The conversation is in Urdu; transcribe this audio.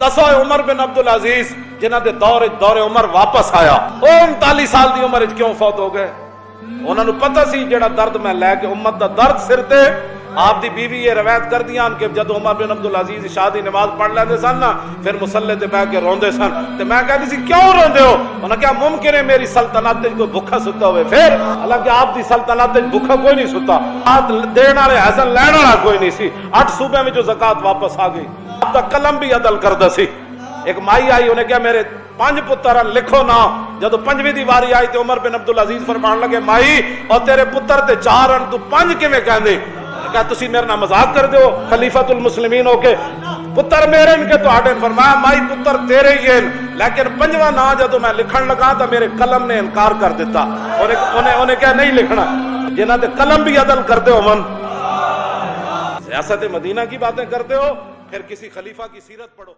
دسو عمر بن عبد العزیز جنہ دے دور عمر واپس آیا، وہ 39 سال دی عمر کیوں فوت ہو گئے؟ انہوں نے پتہ سی جڑا درد میں لے کے امت دا درد سر تے۔ آپ دی بیوی یہ روایت کر دیا کہ جب عمر بن عبد العزیز شادی نماز پڑھ لیندے سن نا، پھر مصلے تے بیٹھ کے روندے سن، تے میں کہتی سی کیوں روندے ہو؟ انہوں نے کہا ممکن ہے میری سلطنت وچ کوئی بھوکا ستا ہوئے، پھر حالانکہ آپ دی سلطنت وچ بھوکا کوئی نہیں ستا، ہاتھ دین والے حسن لین والا کوئی نہیں سی، 8 صوبے میں جو زکات واپس آ گئی، آپ دا قلم بھی عدل کردا سی۔ ایک مائی آئی، انہیں کہا میرے 5 پتر لکھو نا، جدو 5ویں دی واری آئی تو عمر بن عبد العزیز فرمان لگے مائی اور تیرے پتر تے 4 تو 5 کیویں کہندے؟ کہا تسی میرے نال مذاق کر دیو خلیفۃ المسلمین ہو کے؟ پتر میرے ان کے تو ہٹے۔ فرمایا مائی پتر تیرے ہی ہیں، لیکن 5واں نا جدو میں لکھن لگا تو میرے قلم نے انکار کر دیتا، انہیں کہا نہیں لکھنا۔ جنہاں تے قلم بھی عدل کرتے ہو، من سیاست مدینہ کی باتیں کرتے ہو، پھر کسی خلیفہ کی سیرت پڑھو۔